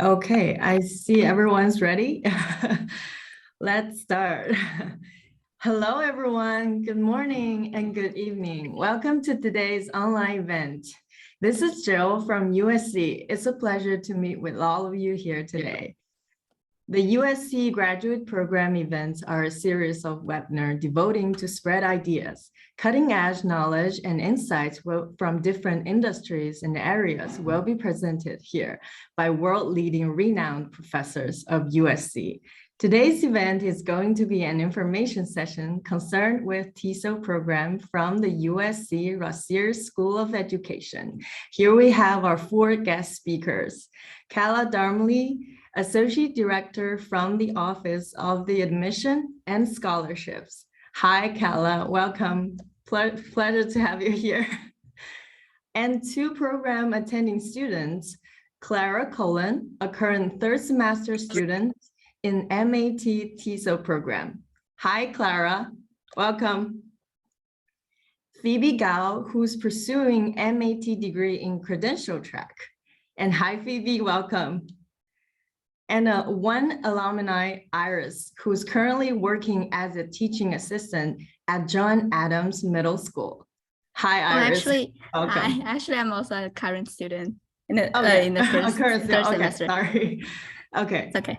Okay, I see everyone's ready. Let's start. Hello, everyone. Good morning and good evening. Welcome to today's online event. This is Jill from USC. It's a pleasure to meet with all of you here today. The USC graduate program events are a series of webinars devoting to spread ideas. Cutting-edge knowledge and insights from different industries and areas will be presented here by world-leading renowned professors of USC. Today's event is going to be an information session concerned with TESOL program from the USC Rossier School of Education. Here we have our 4 guest speakers. Kala Darmali, Associate Director from the Office of the Admission and Scholarships. Hi, Kala, welcome. Pleasure to have you here. And 2 program attending students, Clara Cullen, a current 3rd semester student in MAT TESOL program. Hi, Clara, welcome. Phoebe Gao, who's pursuing MAT degree in credential track. And hi, Phoebe, welcome. And one alumni, Iris, who's currently working as a teaching assistant at John Adams Middle School. Hi, Iris. Actually, I'm also a current student in the first third semester. Sorry. Okay. It's okay.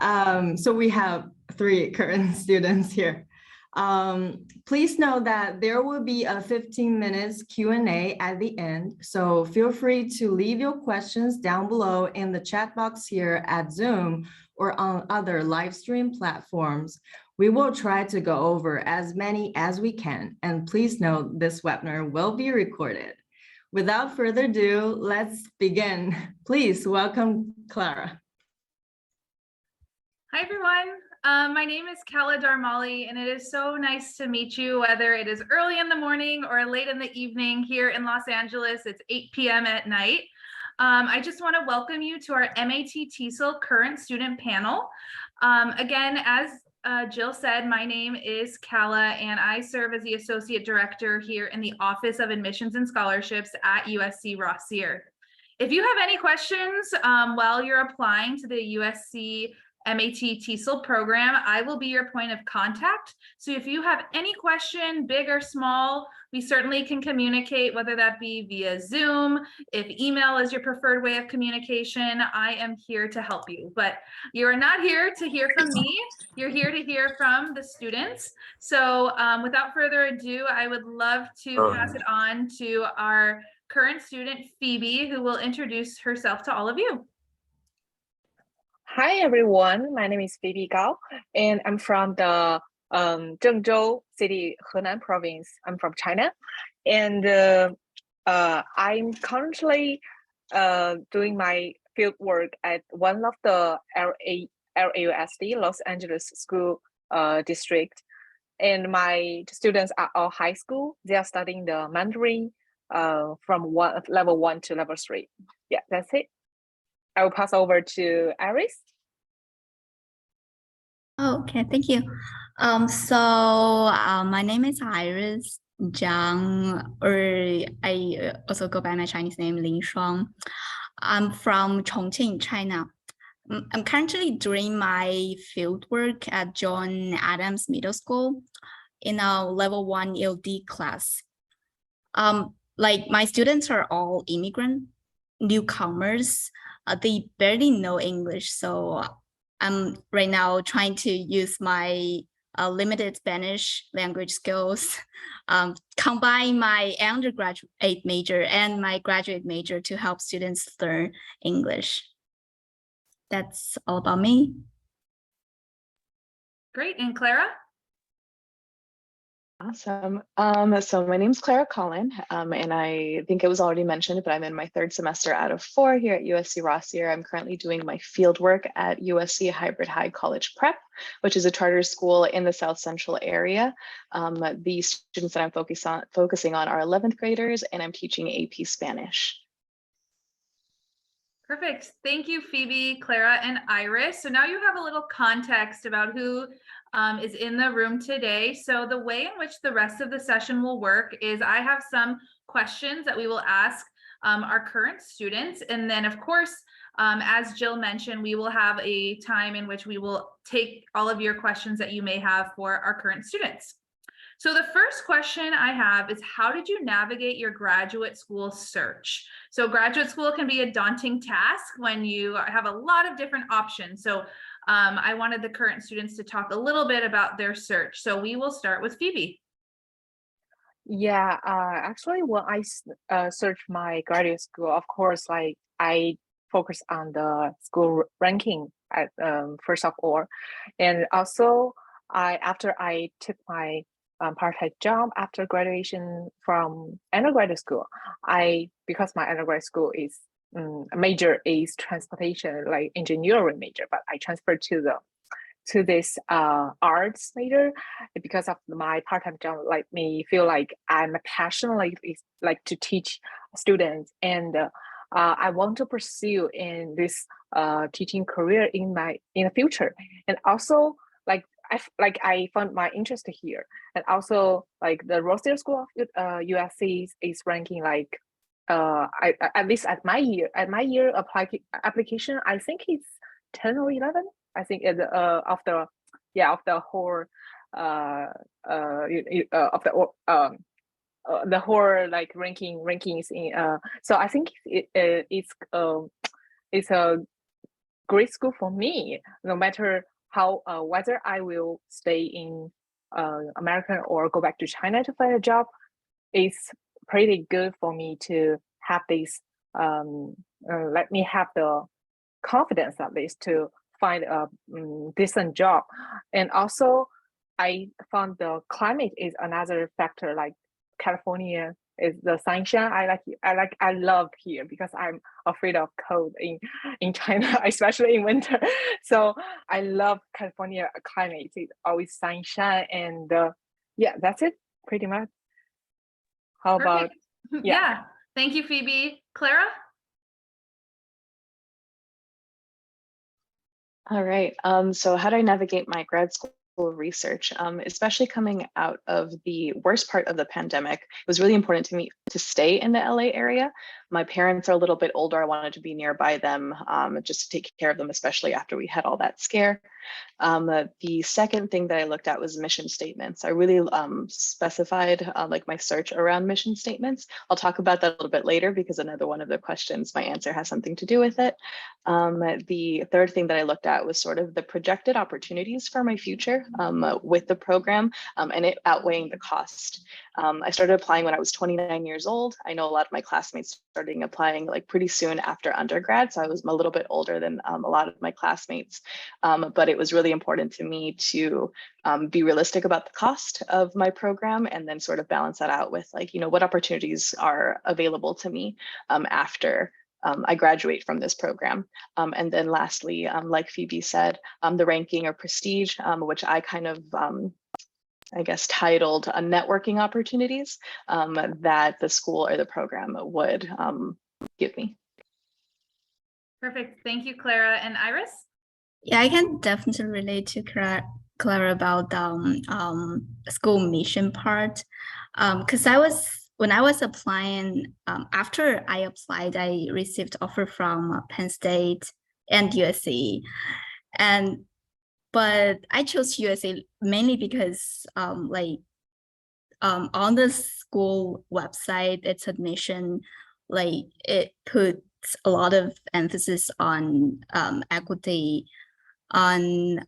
So we have 3 current students here. Please know that there will be a 15 minutes Q&A at the end. So feel free to leave your questions down below in the chat box here at Zoom or on other live stream platforms. We will try to go over as many as we can. And please note this webinar will be recorded. Without further ado, let's begin. Please welcome Clara. Hi, everyone. My name is Kala Darmali, and it is so nice to meet you, whether it is early in the morning or late in the evening here in Los Angeles. It's 8 p.m. at night. I just want to welcome you to our MAT TESOL current student panel. Again, as Jill said, my name is Kala, and I serve as the Associate Director here in the Office of Admissions and Scholarships at USC Rossier. If you have any questions while you're applying to the USC MAT TESOL program, I will be your point of contact. So if you have any question, big or small, we certainly can communicate, whether that be via Zoom. If email is your preferred way of communication, I am here to help you. But you're not here to hear from me, you're here to hear from the students. So without further ado, I would love to pass it on to our current student, Phoebe, who will introduce herself to all of you. Hi, everyone. My name is Phoebe Gao, and I'm from the Zhengzhou city, Henan province. I'm from China, and I'm currently doing my field work at one of the LAUSD, Los Angeles School District. And my students are all high school. They are studying the Mandarin from level 1 to level 3. Yeah, that's it. I will pass over to Iris. Okay, thank you. My name is Iris Zhang, or I also go by my Chinese name, Lin Shuang. I'm from Chongqing, China. I'm currently doing my field work at John Adams Middle School in a level 1 ELD class. Like my students are all immigrant newcomers. They barely know English, so I'm right now trying to use my limited Spanish language skills, combine my undergraduate major and my graduate major to help students learn English. That's all about me. Great, and Clara? Awesome. So my name's Clara Cullen, and I think it was already mentioned, but I'm in my 3rd semester out of 4 here at USC Rossier. I'm currently doing my field work at USC Hybrid High College Prep, which is a charter school in the South Central area. The students that I'm focusing on are 11th graders, and I'm teaching AP Spanish. Perfect. Thank you, Phoebe, Clara, and Iris. So now you have a little context about who is in the room today. So the way in which the rest of the session will work is I have some questions that we will ask our current students. And then, of course, As Jill mentioned, we will have a time in which we will take all of your questions that you may have for our current students. So the first question I have is, how did you navigate your graduate school search? So graduate school can be a daunting task when you have a lot of different options. So I wanted the current students to talk a little bit about their search. So we will start with Phoebe. Yeah, actually, when I searched my graduate school, of course, like I focus on the school ranking at first of all, and also after I took my part-time job after graduation from undergraduate school, because my undergraduate school is major is transportation, like engineering major, but I transferred to this arts major because of my part-time job. Like me feel like I'm passionate like to teach students, and I want to pursue in this teaching career in the future. And also I found my interest here, and also like the Rossier School of USC is ranking like at least at my year application, I think it's 10 or 11. I think of the whole the whole like rankings in so I think it's a great school for me, no matter how whether I will stay in America or go back to China to find a job. It's pretty good for me to have this let me have the confidence at least to find a decent job. And also I found the climate is another factor. Like California is the sunshine. I love here because I'm afraid of cold in China, especially in winter. So I love California climate. It's always sunshine, and yeah, that's it pretty much. How about yeah. Thank you, Phoebe. Clara? All right. So how do I navigate my grad school research, especially coming out of the worst part of the pandemic? It was really important to me to stay in the LA area. My parents are a little bit older. I wanted to be nearby them, just to take care of them, especially after we had all that scare. The second thing that I looked at was mission statements. I really specified like my search around mission statements. I'll talk about that a little bit later because another one of the questions, my answer has something to do with it. The third thing that I looked at was sort of the projected opportunities for my future with the program and it outweighing the cost. I started applying when I was 29 years old. I know a lot of my classmates started applying like pretty soon after undergrad, so I was a little bit older than a lot of my classmates, but it was really important to me to be realistic about the cost of my program and then sort of balance that out with like, you know, what opportunities are available to me after I graduate from this program. And then lastly, like Phoebe said, the ranking or prestige, which I kind of, I guess, titled networking opportunities that the school or the program would give me. Perfect. Thank you, Clara. And Iris? Yeah, I can definitely relate to Clara about school mission part. Because when I was applying, after I applied, I received offer from Penn State and USC, but I chose USC mainly because on the school website, its admission, like it puts a lot of emphasis on equity, on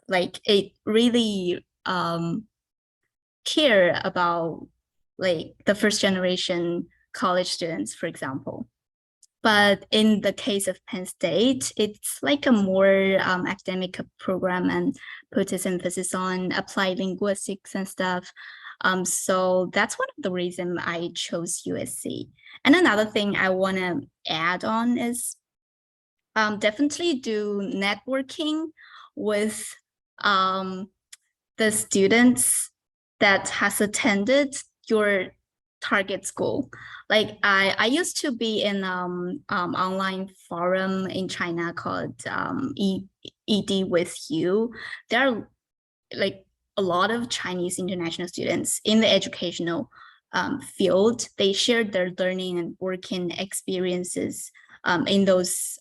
like it really care about like the first generation college students, for example. But in the case of Penn State, it's like a more academic program and puts its emphasis on applied linguistics and stuff. So that's one of the reasons I chose USC. And another thing I want to add on is definitely do networking with the students that has attended your target school. Like I used to be in online forum in China called ED with You. There are like a lot of Chinese international students in the educational field. They shared their learning and working experiences in those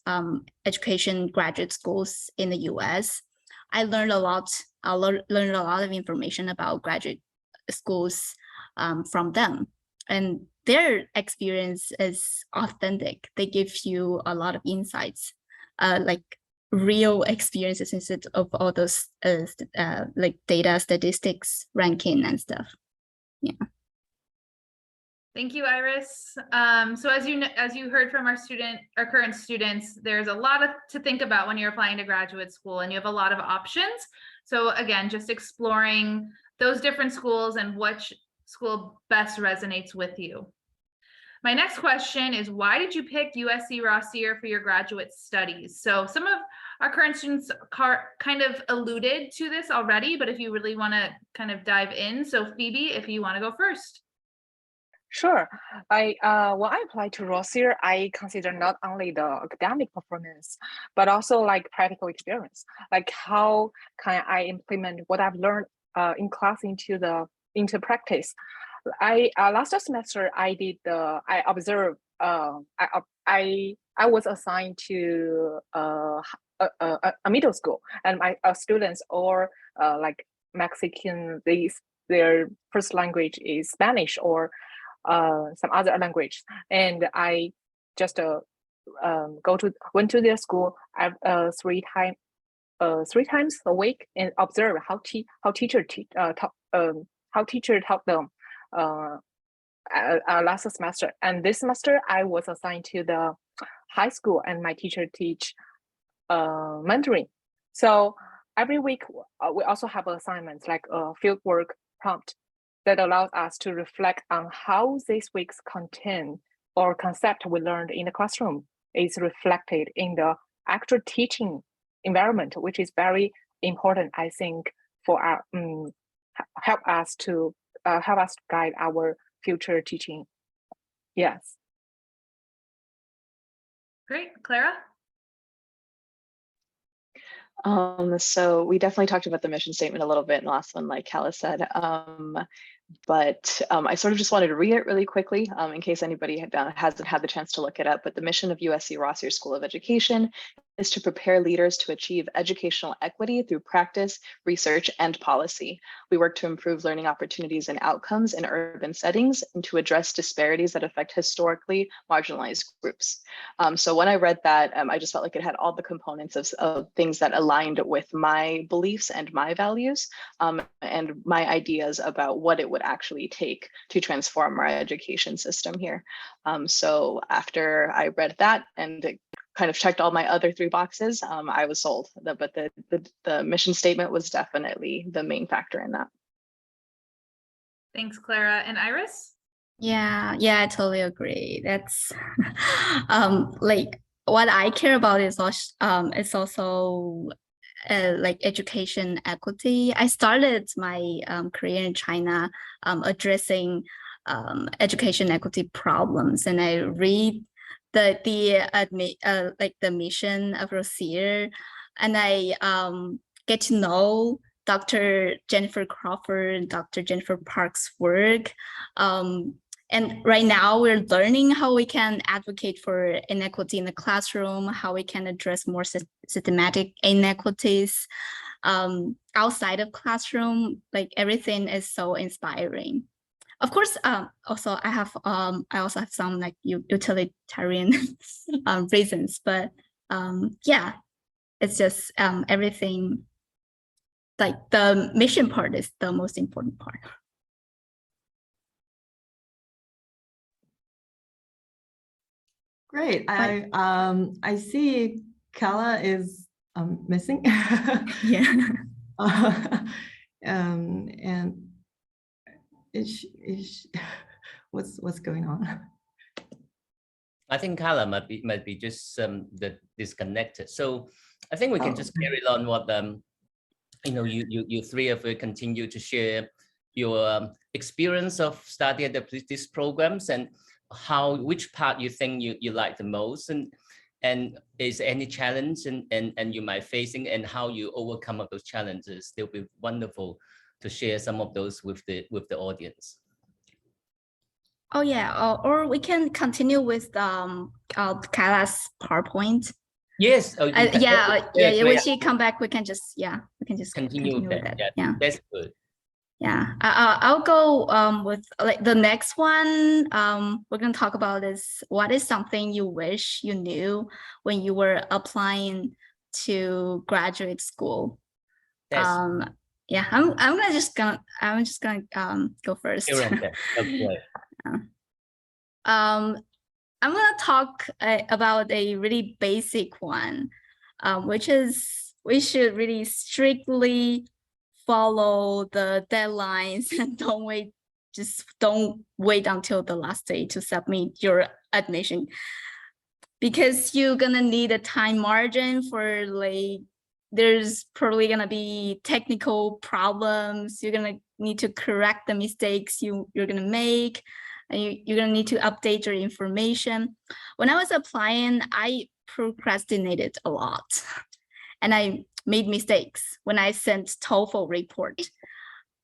education graduate schools in the US. I learned a lot. I learned a lot of information about graduate schools from them, and their experience is authentic. They give you a lot of insights, like real experiences instead of all those like data, statistics, ranking, and stuff. Yeah. Thank you, Iris. So as you heard from our current students, there's a lot to think about when you're applying to graduate school, and you have a lot of options. So again, just exploring those different schools and which school best resonates with you. My next question is, why did you pick USC Rossier for your graduate studies? So some of our current students kind of alluded to this already, but if you really want to kind of dive in, so Phoebe, if you want to go first. Sure. When I applied to Rossier, I consider not only the academic performance, but also like practical experience. Like how can I implement what I've learned in class into practice? Last semester I observed I was assigned to a middle school, and my students are like Mexican. Their first language is Spanish or some other language, and I just went to their school three times a week and observe how teacher taught them last semester. And this semester I was assigned to the high school, and my teacher teach mentoring. So every week we also have assignments like a field work prompt that allows us to reflect on how this week's content or concept we learned in the classroom is reflected in the actual teaching environment, which is very important, I think, for our help us to guide our future teaching. Yes. Great, Clara. So we definitely talked about the mission statement a little bit in the last one, like Kala said. But I sort of just wanted to read it really quickly in case anybody hasn't had the chance to look it up. But the mission of USC Rossier School of Education is to prepare leaders to achieve educational equity through practice, research, and policy. We work to improve learning opportunities and outcomes in urban settings and to address disparities that affect historically marginalized groups. So when I read that, I just felt like it had all the components of things that aligned with my beliefs and my values and my ideas about what it would actually take to transform our education system here. So after I read that and it kind of checked all my other 3 boxes, I was sold. But the mission statement was definitely the main factor in that. Thanks, Clara. And Iris? Yeah, I totally agree. That's like what I care about is also like education equity. I started my career in China addressing education equity problems, and I read the mission of Rossier, and I get to know Dr. Jennifer Crawford and Dr. Jennifer Park's work. And right now we're learning how we can advocate for inequity in the classroom, how we can address more systematic inequities outside of classroom. Like everything is so inspiring. Of course, also I also have some like utilitarian reasons, but yeah, it's just everything. Like the mission part is the most important part. Great. I see Kala is missing. Yeah. And what's going on? I think Kala might be just disconnected. So I think we can just carry on what you 3 of you continue to share your experience of studying these programs and which part you think you like the most, and is any challenge and you might facing and how you overcome those challenges. It'll be wonderful to share some of those with the audience. Oh yeah, or we can continue with Kaila's PowerPoint. Yes. Oh, When she come back, we can just continue with that. that. Yeah, that's good. Yeah, I'll go with like the next one. We're gonna talk about is what is something you wish you knew when you were applying to graduate school. That's Yeah, I'm just gonna go first. Okay. I'm gonna talk about a really basic one, which is we should really strictly follow the deadlines and don't wait until the last day to submit your admission, because you're gonna need a time margin for like there's probably gonna be technical problems. You're gonna need to correct the mistakes you're gonna make, and you're gonna need to update your information. When I was applying, I procrastinated a lot and I made mistakes when I sent TOEFL report.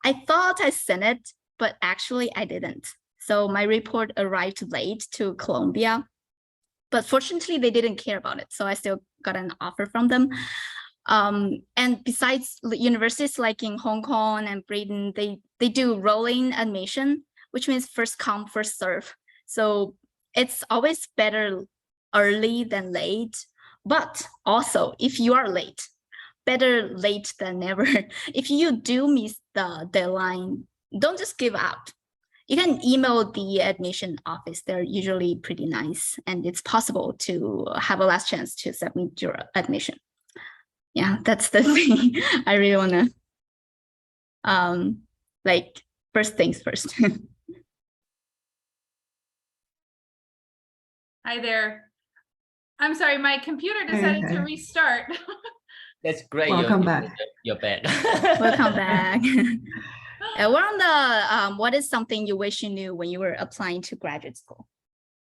I thought I sent it, but actually I didn't. So my report arrived late to Colombia, but fortunately they didn't care about it. So I still got an offer from them. And besides universities like in Hong Kong and Britain, they do rolling admission, which means first come, first serve. So it's always better early than late. But also, if you are late, better late than never. If you do miss the deadline, don't just give up. You can email the admission office. They're usually pretty nice, and it's possible to have a last chance to submit your admission. Yeah, that's the thing I really want to, like, first things first. Hi there. I'm sorry, my computer decided to restart. That's great. Welcome back. You're back. Welcome back. We're on the what is something you wish you knew when you were applying to graduate school?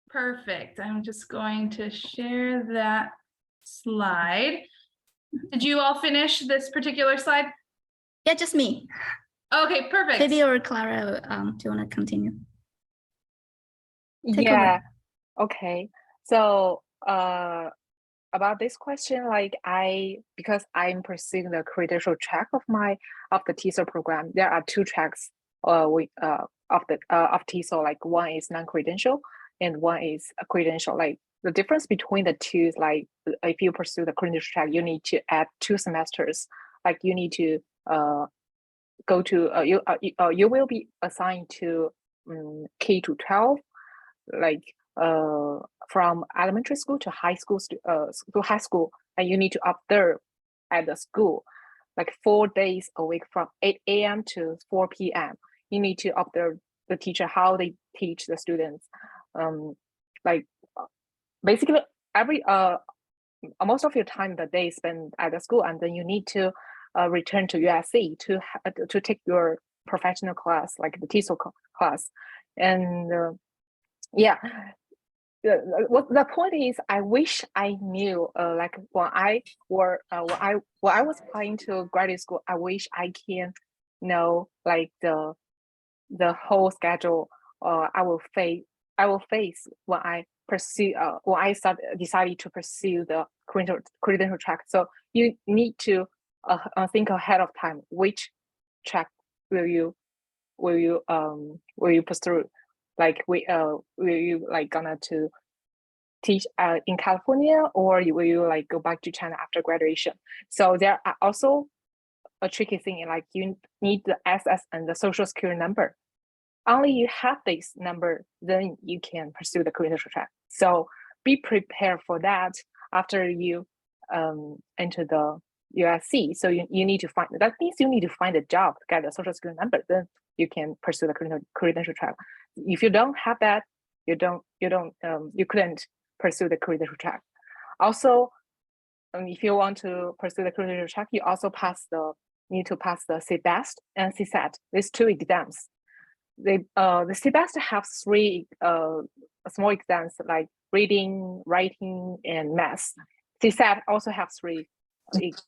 Perfect. I'm just going to share that slide. Did you all finish this particular slide? Yeah, just me. Okay, perfect. Phoebe or Clara, do you want to continue? Take Yeah. over. Okay. So about this question, like because I'm pursuing the credential track of the TESOL program, there are two tracks of TESOL. Like one is non-credential and one is a credential. Like the difference between the two is like if you pursue the credential track, you need to add 2 semesters. Like you need to go to you will be assigned to K to 12, like from elementary school to high school and you need to observe at the school like 4 days a week from 8 a.m. to 4 p.m. You need to observe the teacher, how they teach the students. Like basically every most of your time the day spent at the school, and then you need to return to USC to take your professional class, like the TESOL class. And yeah, what the point is, I wish I knew like when I was applying to graduate school, I wish I can know like the whole schedule I will face when I decided to pursue the credential track. So you need to think ahead of time, which track will you pursue. Like will you like gonna to teach in California, or will you like go back to China after graduation? So there are also a tricky thing, like you need the SS and the social security number. Only you have this number, then you can pursue the credential track. So be prepared for that after you enter the USC. So you need to find, that means you need to find a job to get a social security number, then you can pursue the credential track. If you don't have that, you couldn't pursue the credential track. Also, if you want to pursue the credential track, you also need to pass the CBEST and CSAT, these 2 exams. The CBEST have 3 small exams like reading, writing, and math. CSAT also have 3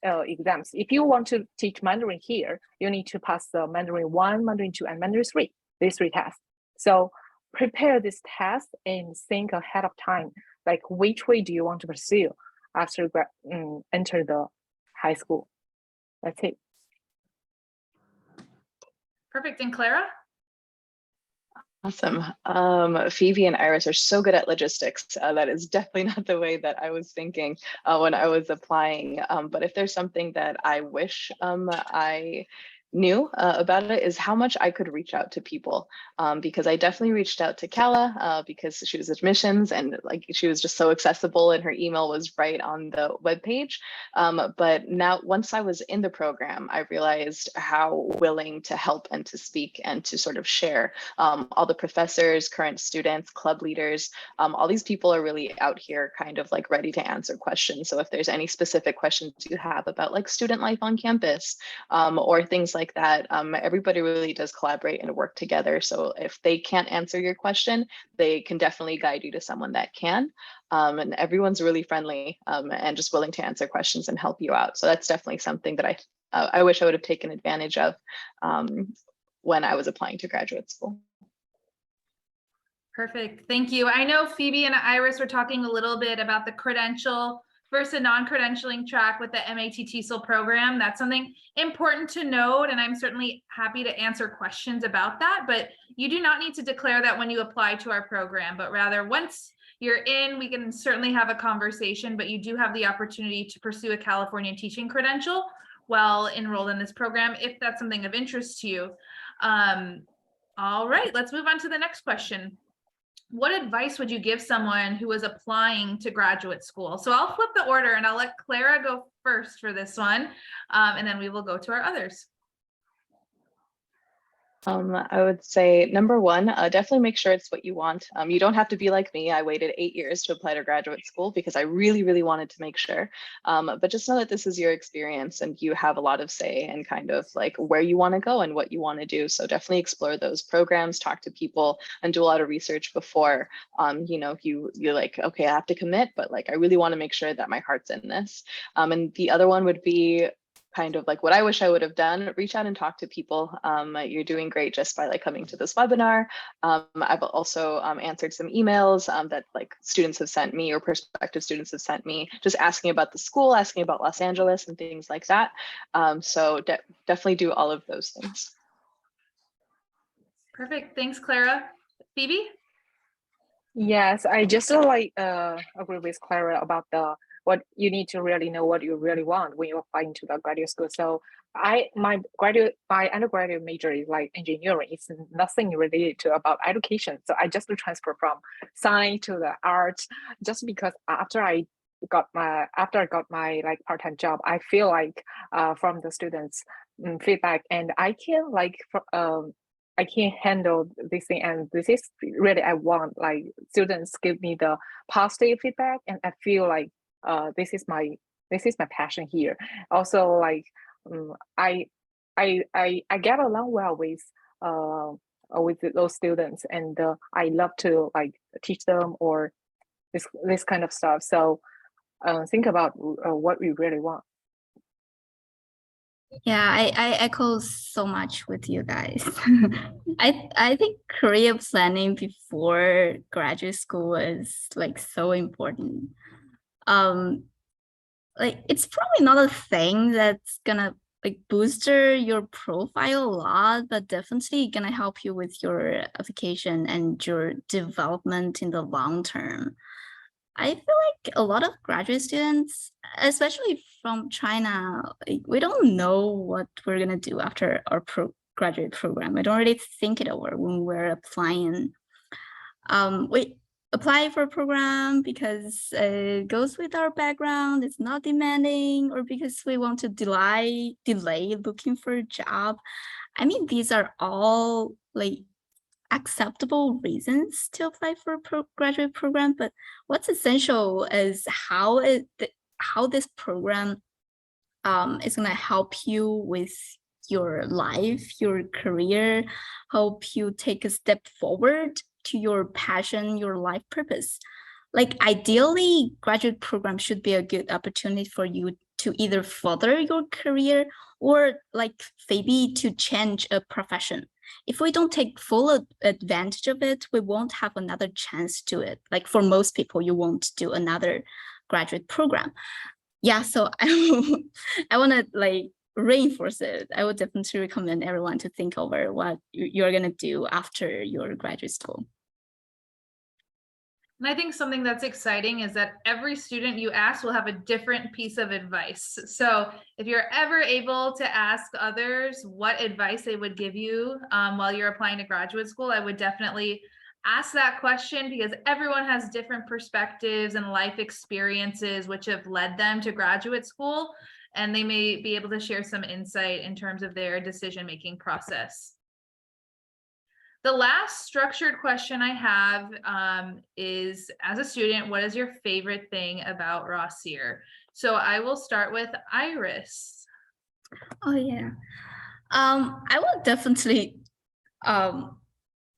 exams. If you want to teach Mandarin here, you need to pass the Mandarin 1, Mandarin 2, and Mandarin 3. These 3 tests. So prepare this test and think ahead of time, like which way do you want to pursue after enter the high school. That's it. Perfect. And Clara? Awesome. Phoebe and Iris are so good at logistics. That is definitely not the way that I was thinking when I was applying. But if there's something that I wish I knew about it is how much I could reach out to people, because I definitely reached out to Kala because she was admissions and like she was just so accessible and her email was right on the webpage. But now once I was in the program, I realized how willing to help and to speak and to sort of share. All the professors, current students, club leaders, all these people are really out here kind of like ready to answer questions. So if there's any specific questions you have about like student life on campus or things like that, everybody really does collaborate and work together. So if they can't answer your question, they can definitely guide you to someone that can. And everyone's really friendly and just willing to answer questions and help you out. So that's definitely something that I wish I would have taken advantage of when I was applying to graduate school. Perfect. Thank you. I know Phoebe and Iris were talking a little bit about the credential versus non-credentialing track with the MAT TESOL program. That's something important to note, and I'm certainly happy to answer questions about that, but you do not need to declare that when you apply to our program, but rather once you're in, we can certainly have a conversation, but you do have the opportunity to pursue a California teaching credential while enrolled in this program, if that's something of interest to you. All right, let's move on to the next question. What advice would you give someone who is applying to graduate school? So I'll flip the order and I'll let Clara go first for this one, and then we will go to our others. I would say number one, definitely make sure it's what you want. You don't have to be like me. I waited 8 years to apply to graduate school because I really, really wanted to make sure. But just know that this is your experience and you have a lot of say in kind of like where you want to go and what you want to do. So definitely explore those programs, talk to people, and do a lot of research before you're like, okay, I have to commit, but like I really want to make sure that my heart's in this. And the other one would be kind of like what I wish I would have done, reach out and talk to people. You're doing great just by like coming to this webinar. I've also answered some emails that like students have sent me or prospective students have sent me, just asking about the school, asking about Los Angeles and things like that. So definitely do all of those things. Perfect. Thanks, Clara. Phoebe? Yes, I just agree with Clara about what you need to really know what you really want when you apply into the graduate school. So my undergraduate major is like engineering. It's nothing related to about education. So I just transfer from science to the arts just because after I got my like part-time job, I feel like from the students feedback, and I can like I can't handle this thing, and this is really I want like students give me the positive feedback, and I feel like this is my passion here. Also, like I get along well with those students, and I love to like teach them or this kind of stuff. So think about what we really want. Yeah, I echo so much with you guys. I think career planning before graduate school is like so important. Like it's probably not a thing that's gonna like boost your profile a lot, but definitely gonna help you with your application and your development in the long term. I feel like a lot of graduate students, especially from China, like, we don't know what we're gonna do after our graduate program. We don't really think it over when we're applying. We apply for a program because it goes with our background, it's not demanding, or because we want to delay looking for a job. I mean, these are all like acceptable reasons to apply for a graduate program, but what's essential is how this program is going to help you with your life, your career, help you take a step forward to your passion, your life purpose. Like ideally, graduate program should be a good opportunity for you to either further your career or like maybe to change a profession. if we don't take full advantage of it, we won't have another chance to do it. Like for most people, you won't do another graduate program. Yeah, so I want to like reinforce it. I would definitely recommend everyone to think over what you're going to do after your graduate school. And I think something that's exciting is that every student you ask will have a different piece of advice. So if you're ever able to ask others what advice they would give you while you're applying to graduate school, I would definitely ask that question, because everyone has different perspectives and life experiences which have led them to graduate school, and they may be able to share some insight in terms of their decision-making process. The last structured question I have is, as a student, what is your favorite thing about Rossier? So I will start with Iris. Oh yeah, I will definitely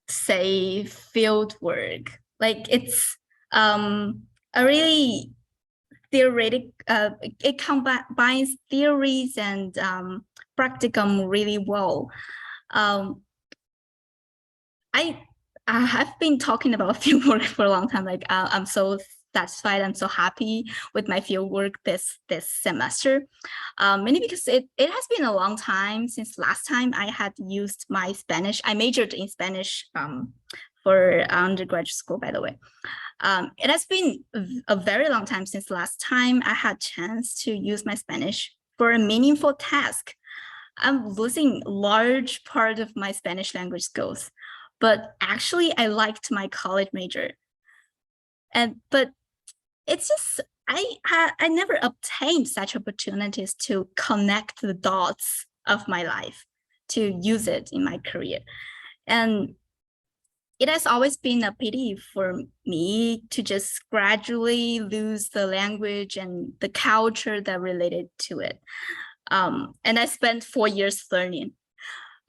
say field work. Like it's a really theoretic. It combines theories and practicum really well. I have been talking about field work for a long time. Like I'm so satisfied. I'm so happy with my field work this semester. Mainly because it has been a long time since last time I had used my Spanish. I majored in Spanish for undergraduate school, by the way. It has been a very long time since last time I had chance to use my Spanish for a meaningful task. I'm losing large part of my Spanish language skills. But actually, I liked my college major, but it's just I never obtained such opportunities to connect the dots of my life, to use it in my career, and it has always been a pity for me to just gradually lose the language and the culture that related to it. And I spent 4 years learning.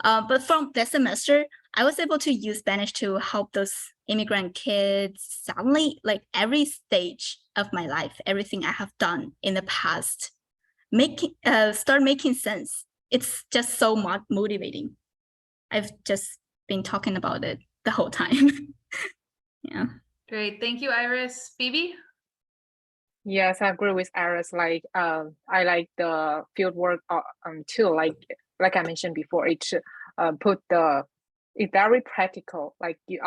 But from that semester, I was able to use Spanish to help those immigrant kids. Suddenly, like every stage of my life, everything I have done in the past, start making sense. It's just so motivating. I've just been talking about it the whole time. Yeah. Great, thank you, Iris. Phoebe? Yes, I agree with Iris. Like, I like the field work too. Like I mentioned before, it's very practical. Like you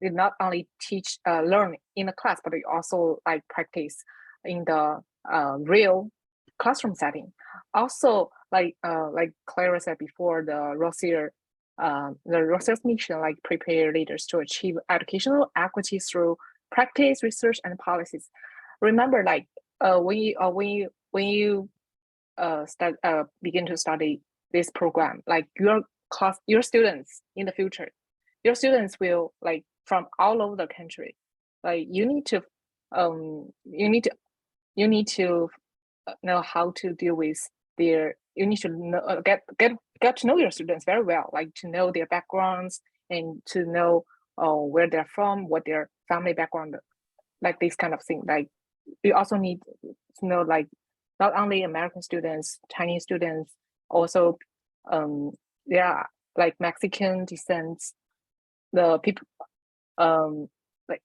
not only teach learn in the class, but you also like practice in the real classroom setting. Also, like Clara said before, the Rossier's mission, like prepare leaders to achieve educational equity through practice, research, and policies. Remember, like when you begin to study this program, like your students in the future, your students will like from all over the country. Like you need to know how to deal with their. You need to know, get to know your students very well, like to know their backgrounds and to know where they're from, what their family background, like this kind of thing. Like you also need to know like not only American students, Chinese students, also there are like Mexican descents, the people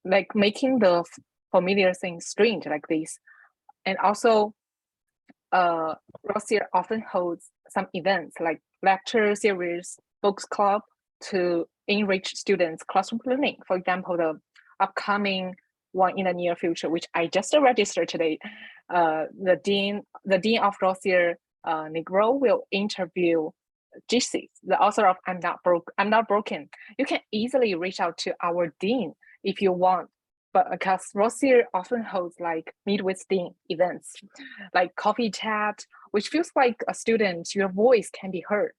like making the familiar things strange like this. And also Rossier often holds some events like lecture series, books club to enrich students' classroom learning. For example, the upcoming one in the near future, which I just registered today, the dean of Rossier, Negro, will interview GC, the author of I'm Not Broken. You can easily reach out to our dean if you want, but because Rossier often holds like meet with dean events, like coffee chat, which feels like a student, your voice can be heard,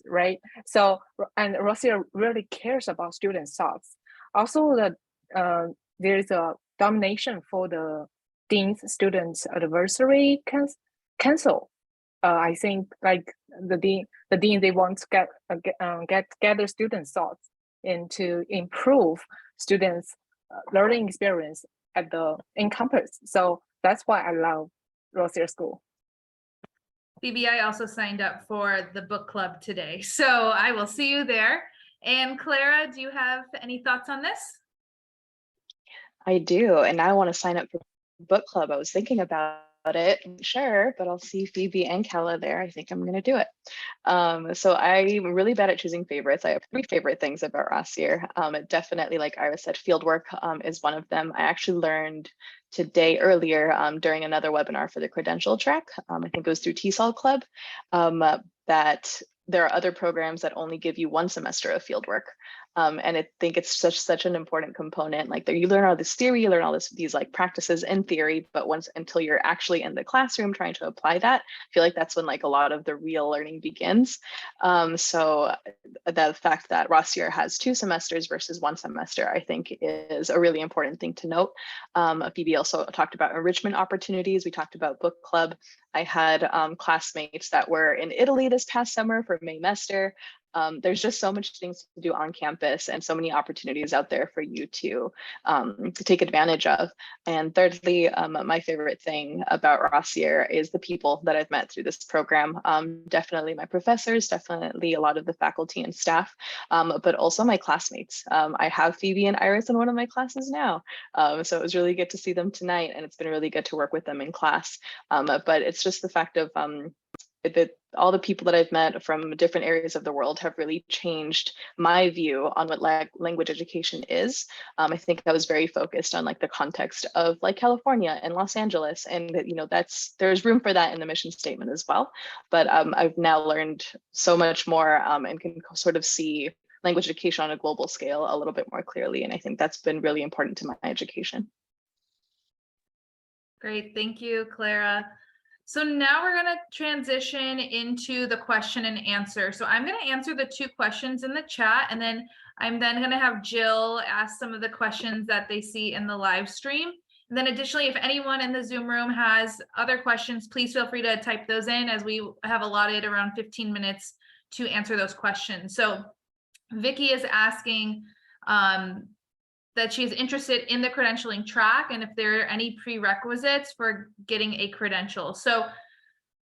right? So, and Rossier really cares about students' thoughts. Also, there is a domination for the dean's students advisory council. I think like the dean they want to gather students' thoughts and to improve students' learning experience in campus. So that's why I love Rossier School. Phoebe, I also signed up for the book club today, so I will see you there. And Clara, do you have any thoughts on this? I do, and now I want to sign up for book club. I was thinking about it, sure, but I'll see Phoebe and Kella there. I think I'm going to do it. So I'm really bad at choosing favorites. I have 3 favorite things about Rossier. Definitely, like Iris said, fieldwork is one of them. I actually learned today earlier during another webinar for the credential track. I think it was through TESOL Club, that there are other programs that only give you 1 semester of fieldwork. And I think it's such an important component. Like you learn all this theory, you learn all these like practices in theory, but until you're actually in the classroom trying to apply that, I feel like that's when like a lot of the real learning begins. So the fact that Rossier has 2 semesters versus 1 semester, I think is a really important thing to note. Phoebe also talked about enrichment opportunities. We talked about book club. I had classmates that were in Italy this past summer for Maymester. There's just so much things to do on campus and so many opportunities out there for you to take advantage of. And thirdly, my favorite thing about Rossier is the people that I've met through this program. Definitely my professors, definitely a lot of the faculty and staff, but also my classmates. I have Phoebe and Iris in one of my classes now. So it was really good to see them tonight, and it's been really good to work with them in class. But it's just the fact of that all the people that I've met from different areas of the world have really changed my view on what language education is. I think I was very focused on like the context of like California and Los Angeles, and you know there's room for that in the mission statement as well. But I've now learned so much more and can sort of see language education on a global scale a little bit more clearly, and I think that's been really important to my education. Great, thank you, Clara. So now we're going to transition into the question and answer. So I'm going to answer the 2 questions in the chat, and then I'm going to have Jill ask some of the questions that they see in the live stream. And then additionally, if anyone in the Zoom room has other questions, please feel free to type those in, as we have allotted around 15 minutes to answer those questions. So Vicky is asking that she's interested in the credentialing track and if there are any prerequisites for getting a credential. So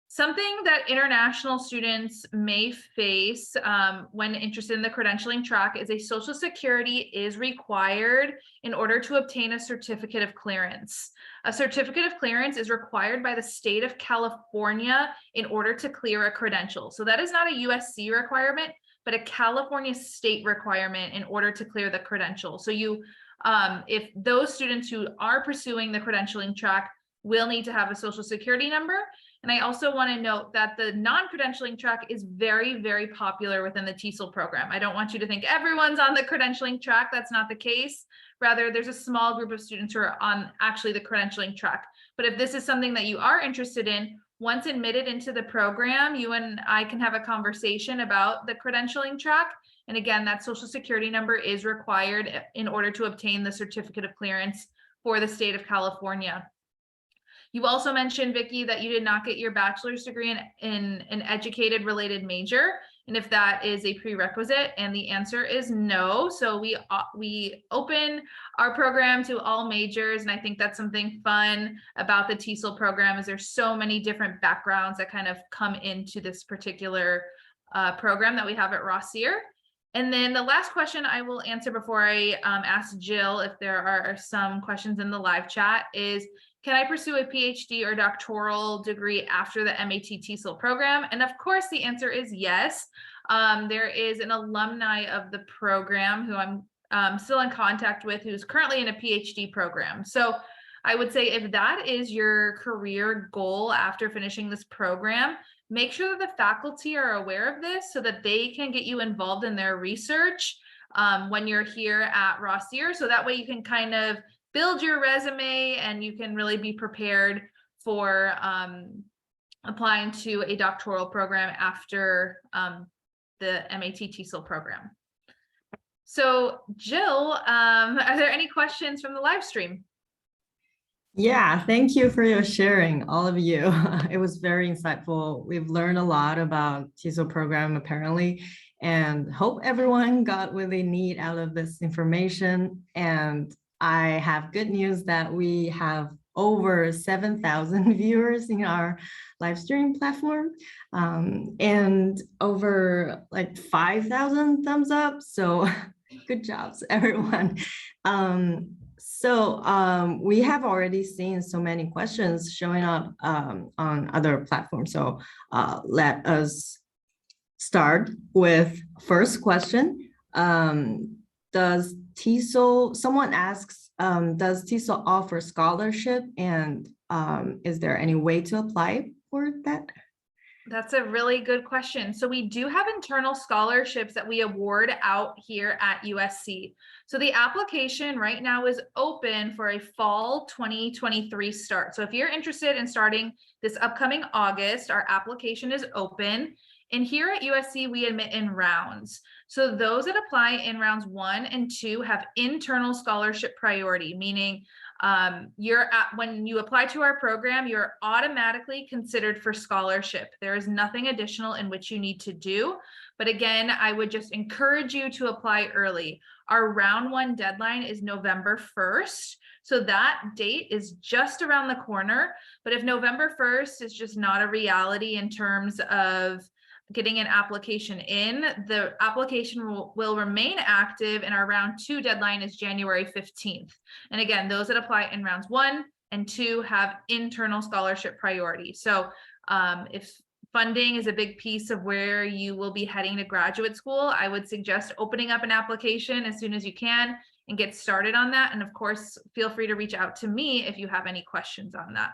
something that international students may face when interested in the credentialing track is a Social Security is required in order to obtain a certificate of clearance. A certificate of clearance is required by the state of California in order to clear a credential. So that is not a USC requirement, but a California state requirement in order to clear the credential. So you, if those students who are pursuing the credentialing track will need to have a Social Security number. And I also want to note that the non-credentialing track is very, very popular within the TESOL program. I don't want you to think everyone's on the credentialing track. That's not the case. Rather, there's a small group of students who are on actually the credentialing track. But if this is something that you are interested in, once admitted into the program, you and I can have a conversation about the credentialing track. And again, that Social Security number is required in order to obtain the certificate of clearance for the state of California. You also mentioned, Vicky, that you did not get your bachelor's degree in an educated related major, and if that is a prerequisite, and the answer is no. So we open our program to all majors, and I think that's something fun about the TESOL program is there's so many different backgrounds that kind of come into this particular program that we have at Rossier. And then the last question I will answer before I ask Jill if there are some questions in the live chat is, can I pursue a PhD or doctoral degree after the MAT TESOL program? And of course, the answer is yes. There is an alumni of the program who I'm still in contact with who's currently in a PhD program. So I would say if that is your career goal after finishing this program, make sure that the faculty are aware of this so that they can get you involved in their research when you're here at Rossier. So that way you can kind of build your resume and you can really be prepared for applying to a doctoral program after the MAT TESOL program. So Jill, are there any questions from the live stream? Yeah, thank you for your sharing, all of you. It was very insightful. We've learned a lot about TESOL program apparently, and hope everyone got what they need out of this information. And I have good news that we have over 7,000 viewers in our live streaming platform, and over like 5,000 thumbs up. So good jobs, everyone. We have already seen so many questions showing up on other platforms. So let us start with first question. Does TESOL, someone asks, does TESOL offer scholarship, and is there any way to apply for that? That's a really good question. So we do have internal scholarships that we award out here at USC. So the application right now is open for a fall 2023 start. So if you're interested in starting this upcoming August, our application is open. And here at USC, we admit in rounds. So those that apply in rounds 1 and 2 have internal scholarship priority, meaning when you apply to our program, you're automatically considered for scholarship. There is nothing additional in which you need to do. But again, I would just encourage you to apply early. Our round 1 deadline is November 1st. So that date is just around the corner. But if November 1st is just not a reality in terms of getting an application in, the application will remain active, and our round 2 deadline is January 15th. And again, those that apply in rounds 1 and 2 have internal scholarship priority. So if funding is a big piece of where you will be heading to graduate school, I would suggest opening up an application as soon as you can and get started on that. And of course, feel free to reach out to me if you have any questions on that.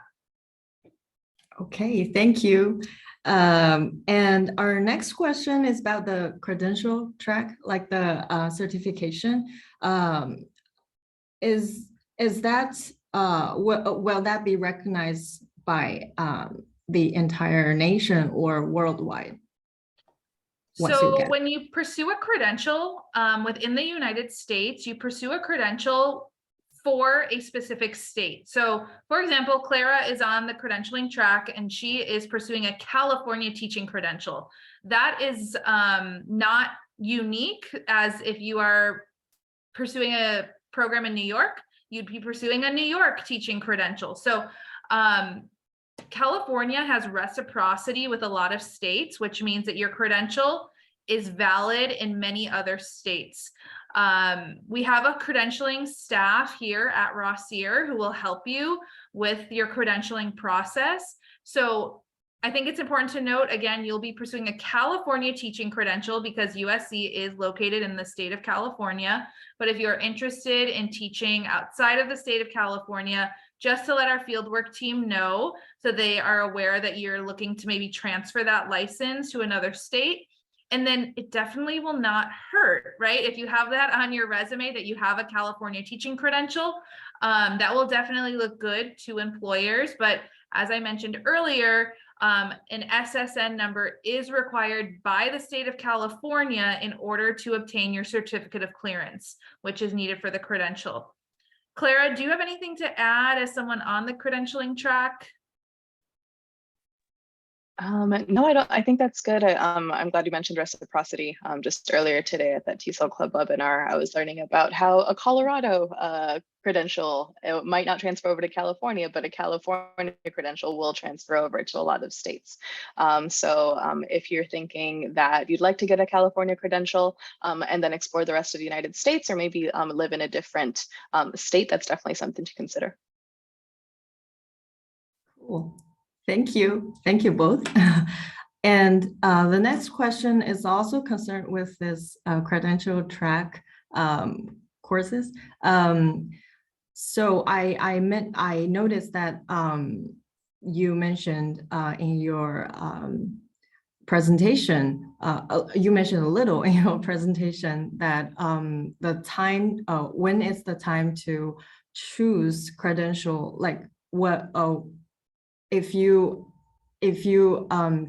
Okay, thank you. And our next question is about the credential track, like the certification. Is that will that be recognized by the entire nation or worldwide? So when you pursue a credential within the United States, you pursue a credential for a specific state. So for example, Clara is on the credentialing track and she is pursuing a California teaching credential. That is not unique, as if you are pursuing a program in New York, you'd be pursuing a New York teaching credential. So California has reciprocity with a lot of states, which means that your credential is valid in many other states. We have a credentialing staff here at Rossier who will help you with your credentialing process. So I think it's important to note, again, you'll be pursuing a California teaching credential because USC is located in the state of California. But if you're interested in teaching outside of the state of California, just to let our fieldwork team know so they are aware that you're looking to maybe transfer that license to another state. And then it definitely will not hurt, right? If you have that on your resume that you have a California teaching credential, that will definitely look good to employers. But as I mentioned earlier, an SSN number is required by the state of California in order to obtain your certificate of clearance, which is needed for the credential. Clara, do you have anything to add as someone on the credentialing track? No, I don't. I think that's good. I'm glad you mentioned reciprocity. Just earlier today at that TESOL Club webinar, I was learning about how a Colorado credential, it might not transfer over to California, but a California credential will transfer over to a lot of states. If you're thinking that you'd like to get a California credential and then explore the rest of the United States, or maybe live in a different state, that's definitely something to consider. Cool. Thank you. Thank you both. And the next question is also concerned with this credential track courses. So I noticed that you mentioned in your presentation, you mentioned a little in your presentation that the time, when is the time to choose credential, like what, if you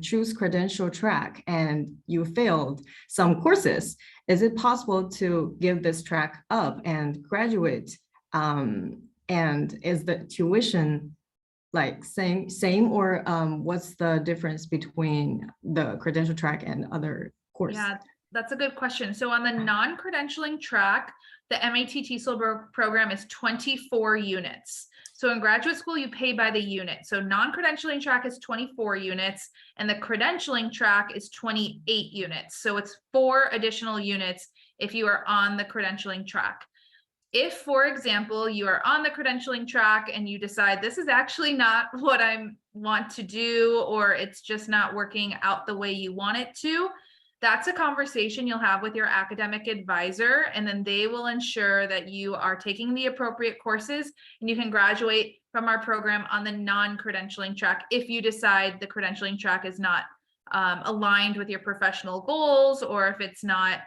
choose credential track and you failed some courses, is it possible to give this track up and graduate? And is the tuition like same or what's the difference between the credential track and other courses? Yeah, That's a good question. So on the non-credentialing track, the MAT TESOL program is 24 units. So in graduate school, you pay by the unit. So non-credentialing track is 24 units and the credentialing track is 28 units. So it's 4 additional units if you are on the credentialing track. If, for example, you are on the credentialing track and you decide this is actually not what I want to do, or it's just not working out the way you want it to, that's a conversation you'll have with your academic advisor, and then they will ensure that you are taking the appropriate courses and you can graduate from our program on the non-credentialing track if you decide the credentialing track is not aligned with your professional goals, or if it's not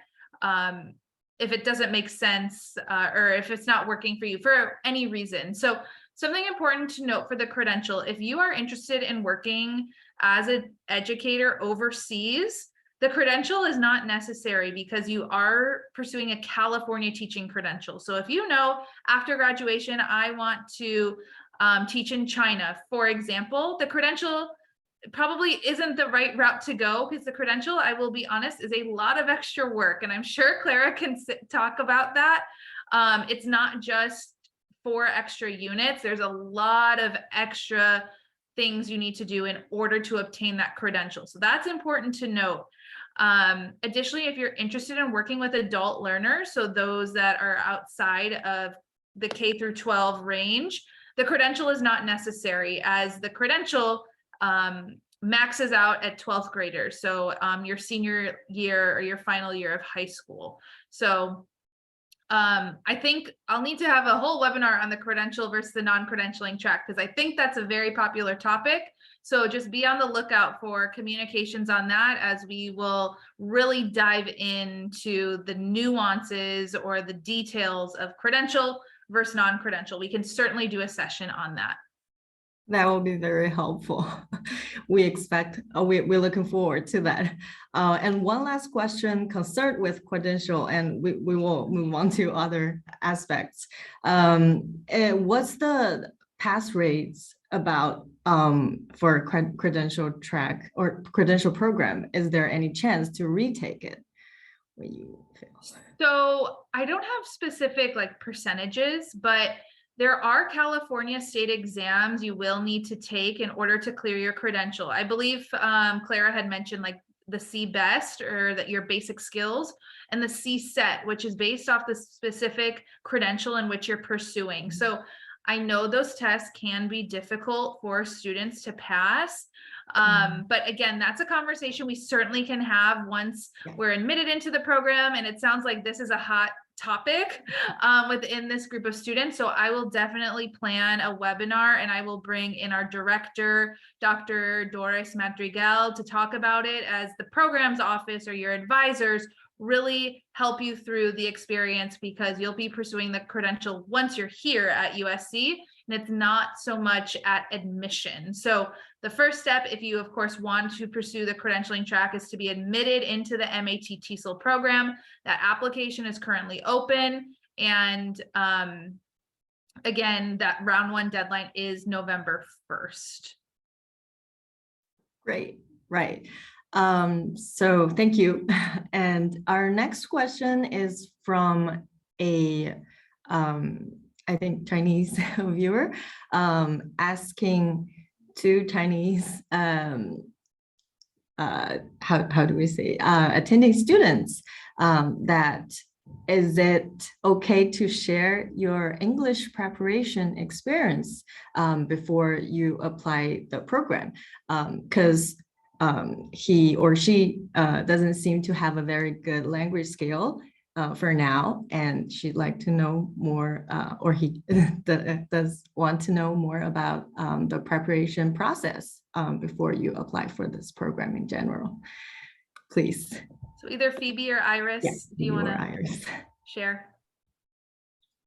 if it doesn't make sense, or if it's not working for you for any reason. So something important to note for the credential, if you are interested in working as an educator overseas, the credential is not necessary because you are pursuing a California teaching credential. So if you know after graduation, I want to teach in China, for example, the credential probably isn't the right route to go, because the credential, I will be honest, is a lot of extra work. And I'm sure Clara can talk about that. It's not just 4 extra units. There's a lot of extra things you need to do in order to obtain that credential. So that's important to note. Additionally, if you're interested in working with adult learners, so those that are outside of the K through 12 range, the credential is not necessary, as the credential maxes out at 12th graders. So your senior year or your final year of high school. So I think I'll need to have a whole webinar on the credential versus the non-credentialing track, because I think that's a very popular topic. So just be on the lookout for communications on that, as we will really dive into the nuances or the details of credential versus non-credential. We can certainly do a session on that. That will be very helpful. We expect, we're looking forward to that. And one last question concerned with credential, and we will move on to other aspects. What's the pass rates about for credential track or credential program? Is there any chance to retake it when you fail? So I don't have specific like percentages, but there are California state exams you will need to take in order to clear your credential. I believe Clara had mentioned like the CBEST, or that your basic skills, and the CSET, which is based off the specific credential in which you're pursuing. So I know those tests can be difficult for students to pass. But again, that's a conversation we certainly can have once we're admitted into the program. And it sounds like this is a hot topic within this group of students. So I will definitely plan a webinar, and I will bring in our director, Dr. Doris Madrigal, to talk about it, as the program's office or your advisors really help you through the experience, because you'll be pursuing the credential once you're here at USC, and it's not so much at admission. So the first step, if you of course want to pursue the credentialing track, is to be admitted into the MAT TESOL program. That application is currently open, and again, that round 1 deadline is November 1st. Great, right. So thank you. And our next question is from a, I think, Chinese viewer, asking 2 Chinese, how do we say, attending students, that is it okay to share your English preparation experience before you apply the program? Because he or she doesn't seem to have a very good language skill for now, and she'd like to know more, or he does want to know more about the preparation process before you apply for this program in general. Please. So either Phoebe or Iris, do you want to share?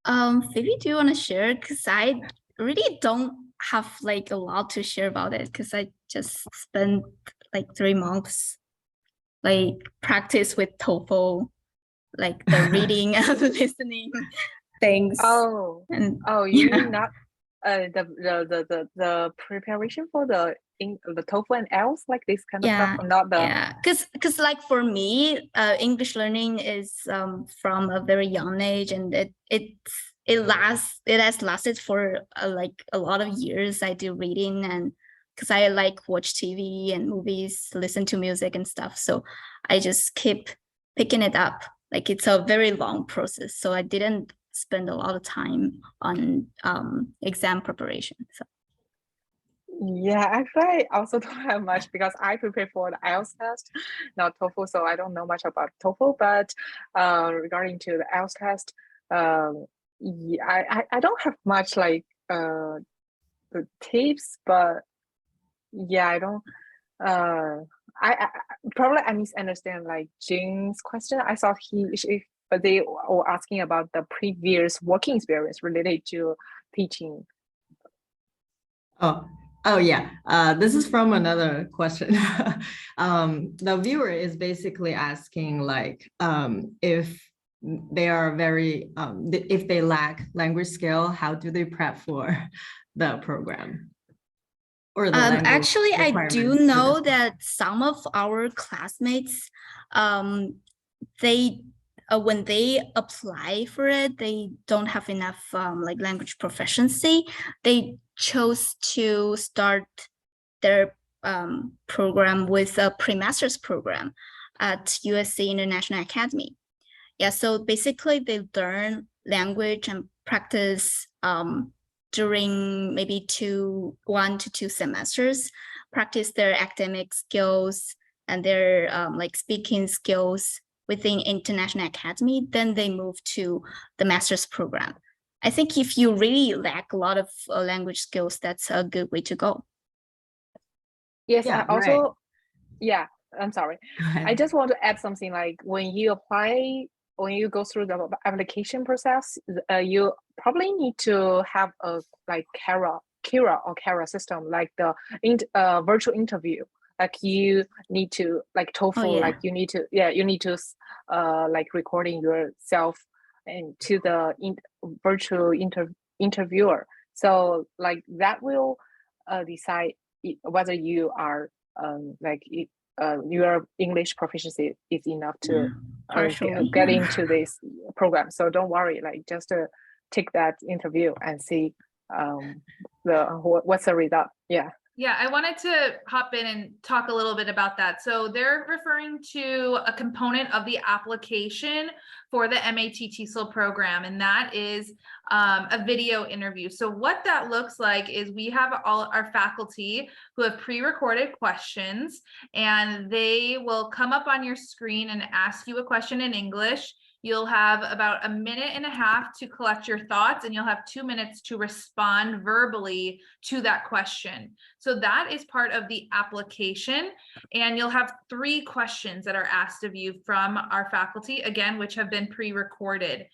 Phoebe, do you want to share? Because I really don't have like a lot to share about it, because I just spent like 3 months like practice with TOEFL, like the reading and listening things. Oh, and you mean not the preparation for the TOEFL and IELTS, like this kind of stuff, or not the. Yeah, because like for me, English learning is from a very young age, and it has lasted for like a lot of years. I do reading, and because I like watch TV and movies, listen to music and stuff, so I just keep picking it up. Like it's a very long process, so I didn't spend a lot of time on exam preparation. So. Yeah, actually, I also don't have much because I prepare for the IELTS test, not TOEFL, so I don't know much about TOEFL. But regarding to the IELTS test, yeah, I don't have much like the tips, but yeah, I don't. I probably I misunderstand like Jane's question. I thought but they were asking about the previous working experience related to teaching. Oh yeah. This is from another question. The viewer is basically asking like if they are very if they lack language skill, how do they prep for the program? Or the language Actually, I do requirements for know this that some of our classmates, they when they apply for it, they don't have enough like language proficiency. They chose to start their program with a pre-master's program at USC International Academy. Yeah, so basically they learn language and practice during maybe 1 to 2 semesters, practice their academic skills and their like speaking skills within International Academy. Then they move to the master's program. I think if you really lack a lot of language skills, that's a good way to go. Yes, Yeah, I also, right. yeah, I'm sorry. Go ahead. I just want to add something like when you go through the application process, you probably need to have a like Kira system, like the virtual interview. Like you need to like TOEFL, yeah. like you need to like recording yourself and to the virtual interviewer. So like that will decide whether you are your English proficiency is enough to Partially. get into this program. So don't worry, like just take that interview and see what's the result. Yeah. Yeah, I wanted to hop in and talk a little bit about that. So they're referring to a component of the application for the MAT TESOL program, and that is a video interview. So what that looks like is we have all our faculty who have pre-recorded questions, and they will come up on your screen and ask you a question in English. You'll have about 1.5 minutes to collect your thoughts, and you'll have 2 minutes to respond verbally to that question. So that is part of the application. And you'll have 3 questions that are asked of you from our faculty, again, which have been pre-recorded.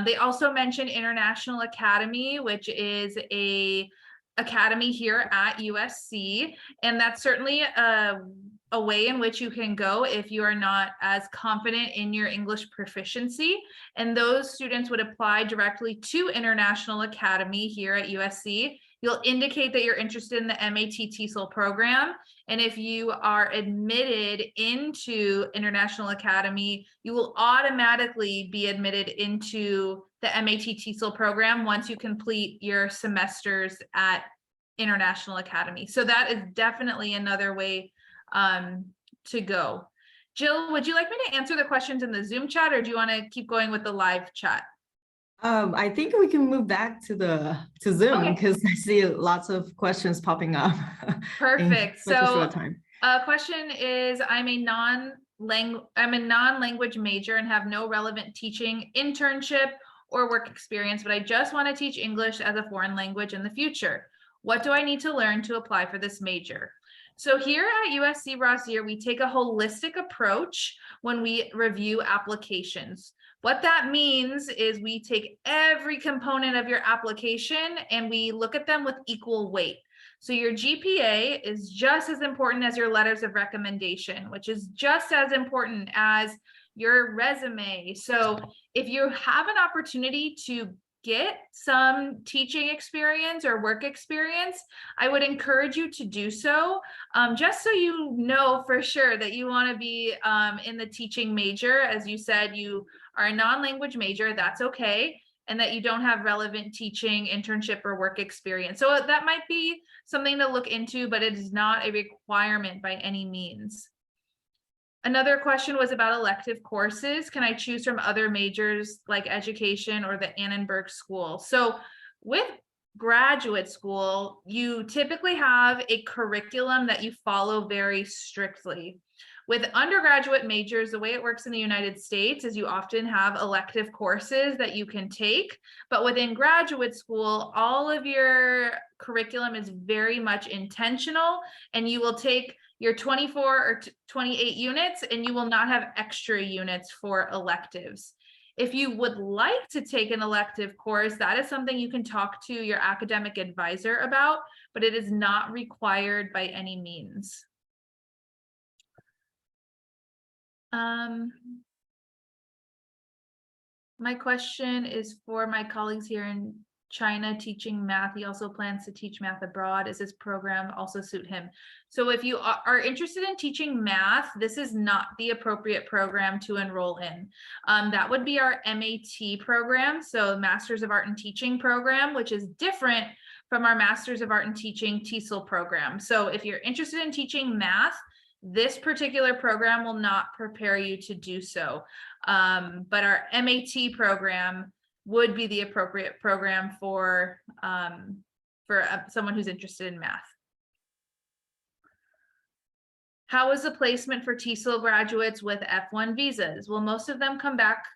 They also mentioned International Academy, which is a academy here at USC. And that's certainly a way in which you can go if you are not as confident in your English proficiency. And those students would apply directly to International Academy here at USC. You'll indicate that you're interested in the MAT TESOL program. And if you are admitted into International Academy, you will automatically be admitted into the MAT TESOL program once you complete your semesters at International Academy. So that is definitely another way to go. Jill, would you like me to answer the questions in the Zoom chat, or do you want to keep going with the live chat? I think we can move back to Zoom because I see lots of questions popping up. Perfect. In such a short time. Question is, I'm a non-language major and have no relevant teaching, internship, or work experience, but I just want to teach English as a foreign language in the future. What do I need to learn to apply for this major? So here at USC Rossier, we take a holistic approach when we review applications. What that means is we take every component of your application and we look at them with equal weight. So your GPA is just as important as your letters of recommendation, which is just as important as your resume. So if you have an opportunity to get some teaching experience or work experience, I would encourage you to do so, just so you know for sure that you want to be in the teaching major. As you said, you are a non-language major, that's okay, and that you don't have relevant teaching, internship, or work experience. So that might be something to look into, but it is not a requirement by any means. Another question was about elective courses. Can I choose from other majors like education or the Annenberg School? So with graduate school, you typically have a curriculum that you follow very strictly. With undergraduate majors, the way it works in the United States is you often have elective courses that you can take, but within graduate school, all of your curriculum is very much intentional, and you will take your 24 or 28 units, and you will not have extra units for electives. If you would like to take an elective course, that is something you can talk to your academic advisor about, but it is not required by any means. My question is for my colleagues here in China teaching math. He also plans to teach math abroad. Is this program also suit him? So if you are interested in teaching math, this is not the appropriate program to enroll in. That would be our MAT program, so Masters of Art in Teaching program, which is different from our Masters of Art in Teaching TESOL program. So if you're interested in teaching math, this particular program will not prepare you to do so. But our MAT program would be the appropriate program for someone who's interested in math. How is the placement for TESOL graduates with F1 visas? Will most of them come back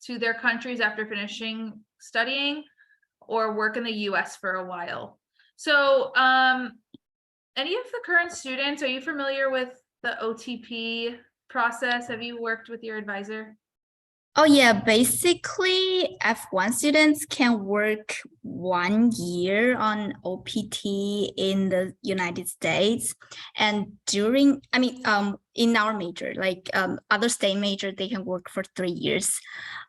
to their countries after finishing studying, or work in the US for a while? So any of the current students, are you familiar with the OTP process? Have you worked with your advisor? Oh yeah, basically F1 students can work 1 year on OPT in the United States, and in our major, like other state major, they can work for 3 years.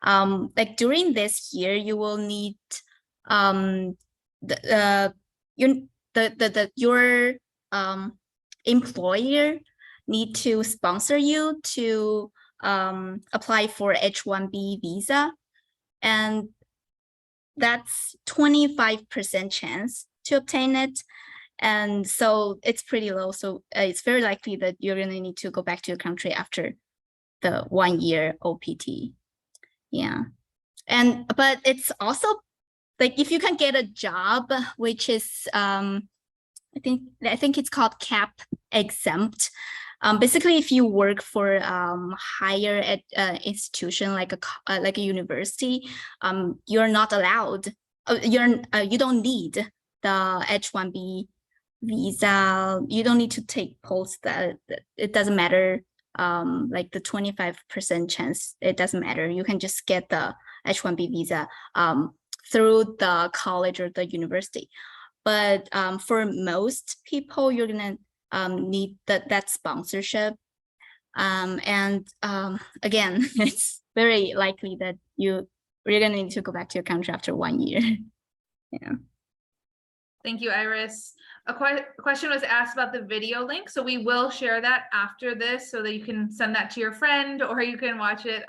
Like during this year, you will need your employer need to sponsor you to apply for H-1B visa, and that's 25% chance to obtain it, and so it's pretty low. So it's very likely that you're going to need to go back to your country after the 1 year OPT. Yeah, but it's also like if you can get a job which is I think it's called CAP exempt. Basically, if you work for higher institution like a university, you're not allowed. You don't need the H-1B visa. You don't need to take posts. That it doesn't matter. Like the 25% chance, it doesn't matter. You can just get the H-1B visa through the college or the university. But for most people, you're gonna need that sponsorship. And again, it's very likely that you're gonna need to go back to your country after 1 year. Yeah. Thank you, Iris. A question was asked about the video link. So we will share that after this so that you can send that to your friend, or you can watch it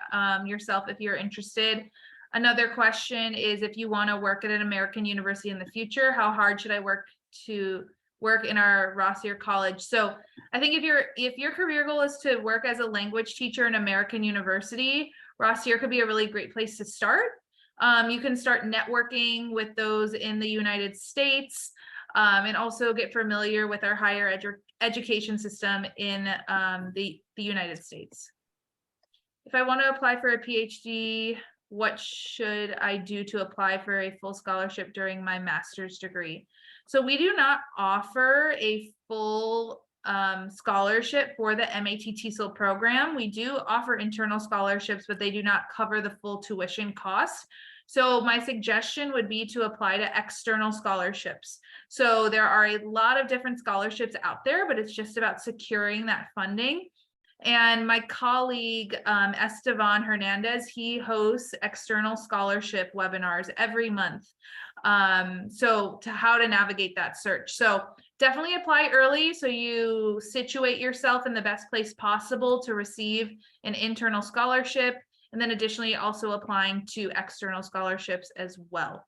yourself if you're interested. Another question is, if you want to work at an American university in the future, how hard should I work to work in our Rossier College? So I think if your career goal is to work as a language teacher in American university, Rossier could be a really great place to start. You can start networking with those in the United States, and also get familiar with our higher education system in the United States. If I want to apply for a PhD, what should I do to apply for a full scholarship during my master's degree? So we do not offer a full scholarship for the MAT TESOL program. We do offer internal scholarships, but they do not cover the full tuition costs. So my suggestion would be to apply to external scholarships. So there are a lot of different scholarships out there, but it's just about securing that funding. And my colleague, Esteban Hernandez, he hosts external scholarship webinars every month. So to how to navigate that search. So definitely apply early so you situate yourself in the best place possible to receive an internal scholarship. And then additionally, also applying to external scholarships as well.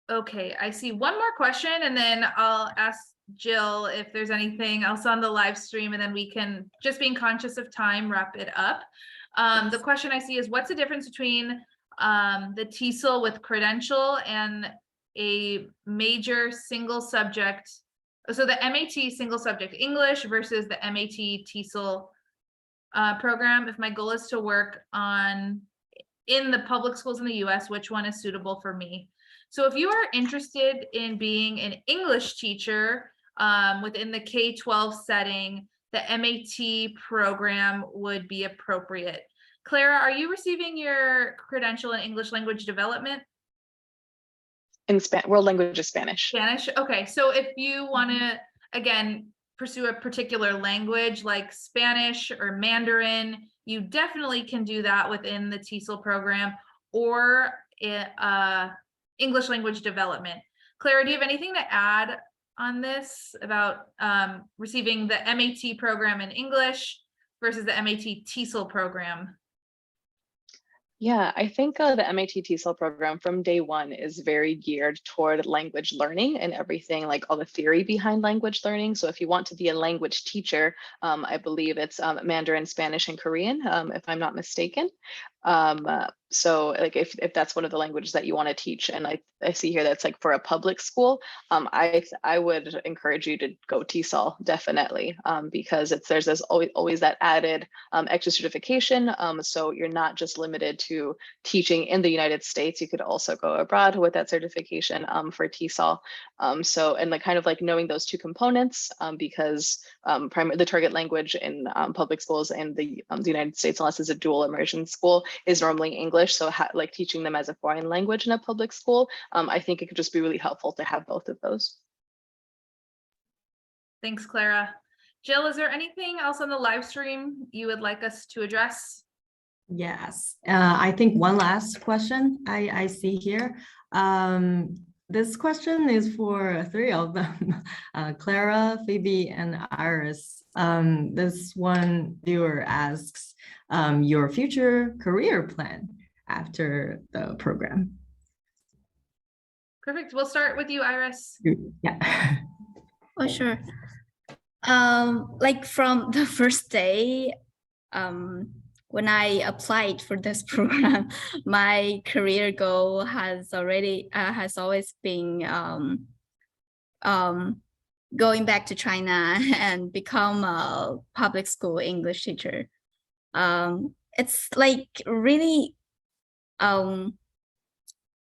Okay, I see one more question, and then I'll ask Jill if there's anything else on the live stream, and then we can, just being conscious of time, wrap it up. The question I see is, what's the difference between the TESOL with credential and a major single subject, so the MAT single subject English versus the MAT TESOL program? If my goal is to work in the public schools in the US, which one is suitable for me? So if you are interested in being an English teacher within the K-12 setting, the MAT program would be appropriate. Clara, are you receiving your credential in English language development? In world language is Spanish. Spanish, okay. So if you want to, again, pursue a particular language like Spanish or Mandarin, you definitely can do that within the TESOL program, or English language development. Clara, do you have anything to add on this about receiving the MAT program in English versus the MAT TESOL program? Yeah, I think the MAT TESOL program from day one is very geared toward language learning and everything, like all the theory behind language learning. So if you want to be a language teacher, I believe it's Mandarin, Spanish, and Korean, if I'm not mistaken. So like if that's one of the languages that you want to teach, and I see here that's like for a public school, I would encourage you to go TESOL definitely, because there's this always that added extra certification. So you're not just limited to teaching in the United States, you could also go abroad with that certification for TESOL. So, and like kind of like knowing those two components, because the target language in public schools in the United States, unless it's a dual immersion school, is normally English. So like teaching them as a foreign language in a public school, I think it could just be really helpful to have both of those. Thanks, Clara. Jill, is there anything else on the live stream you would like us to address? Yes, I think one last question I see here. This question is for three of them, Clara, Phoebe, and Iris. This one viewer asks your future career plan after the program. Perfect. We'll start with you, Iris. Yeah. Oh, sure. Like from the first day, when I applied for this program, my career goal has always been going back to China and become a public school English teacher. It's like really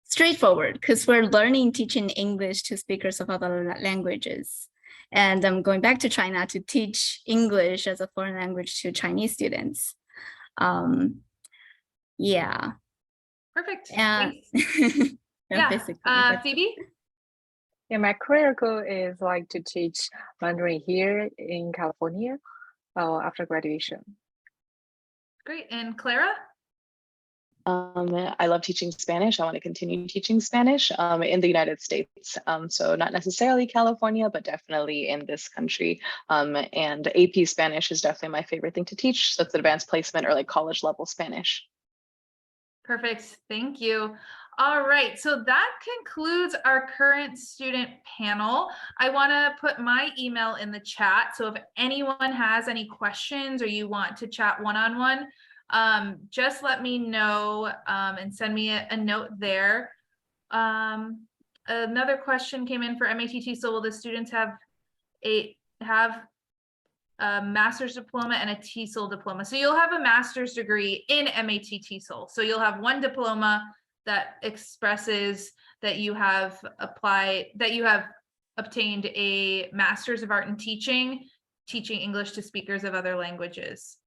straightforward, because we're teaching English to speakers of other languages. And I'm going back to China to teach English as a foreign language to Chinese students. Yeah. Perfect. Yeah. Basically. Phoebe? Yeah, my career goal is like to teach Mandarin here in California after graduation. Great. And Clara? I love teaching Spanish. I want to continue teaching Spanish in the United States. So not necessarily California, but definitely in this country. And AP Spanish is definitely my favorite thing to teach. So it's advanced placement or like college level Spanish. Perfect. Thank you. All right. So that concludes our current student panel. I want to put my email in the chat. So if anyone has any questions or you want to chat one-on-one, just let me know and send me a note there. Another question came in for MAT TESOL. Will the students have a master's diploma and a TESOL diploma? So you'll have a master's degree in MAT TESOL. So you'll have one diploma that expresses that you have obtained a Master's of Art in Teaching English to speakers of other languages.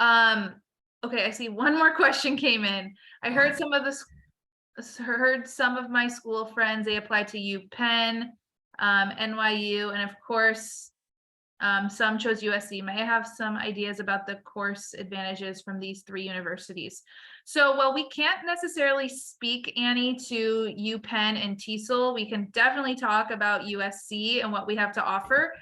Okay, I see one more question came in. I heard some of my school friends, they applied to UPenn. NYU, and of course, some chose USC. May I have some ideas about the course advantages from these 3 universities? So while we can't necessarily speak, Annie, to UPenn and TESOL, we can definitely talk about USC and what we have to offer.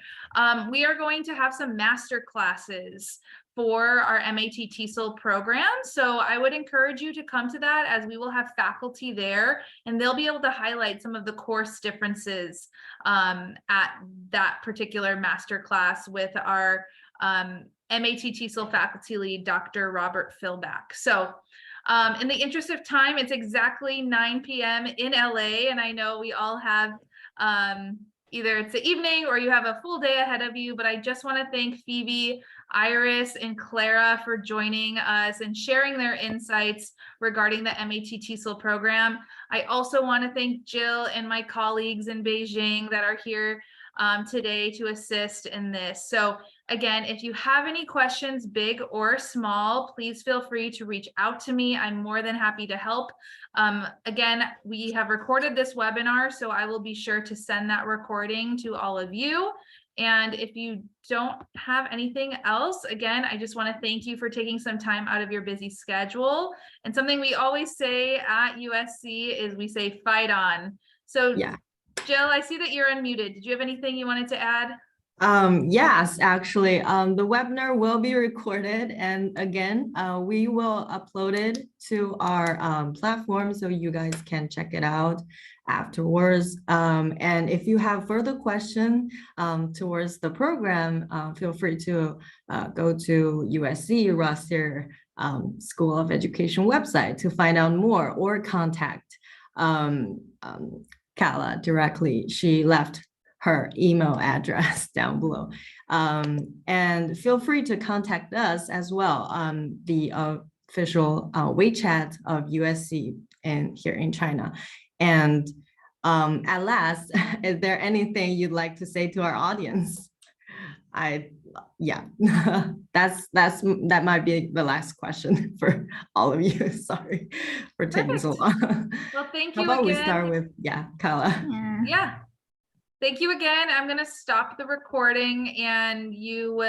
We are going to have some master classes for our MAT TESOL program. So I would encourage you to come to that, as we will have faculty there and they'll be able to highlight some of the course differences at that particular master class with our MAT TESOL faculty lead, Dr. Robert Philback. So in the interest of time, it's exactly 9 p.m. in LA, and I know we all have either it's the evening or you have a full day ahead of you, but I just want to thank Phoebe, Iris, and Clara for joining us and sharing their insights regarding the MAT TESOL program. I also want to thank Jill and my colleagues in Beijing that are here today to assist in this. So again, if you have any questions, big or small, please feel free to reach out to me. I'm more than happy to help. Again, we have recorded this webinar, so I will be sure to send that recording to all of you. And if you don't have anything else, again, I just want to thank you for taking some time out of your busy schedule. And something we always say at USC is we say fight on. So yeah. Jill, I see that you're unmuted. Did you have anything you wanted to add? Yes, actually, the webinar will be recorded, and again, we will upload it to our platform so you guys can check it out afterwards. And if you have further questions towards the program, feel free to go to USC Rossier School of Education website to find out more, or contact Kala directly. She left her email address down below. And feel free to contact us as well on the official WeChat of USC and here in China. And at last, is there anything you'd like to say to our audience? Yeah, that might be the last question for all of you. Sorry for taking so long. Well, thank you How about again. we start with, Kala. Yeah. Thank you again. I'm going to stop the recording and you will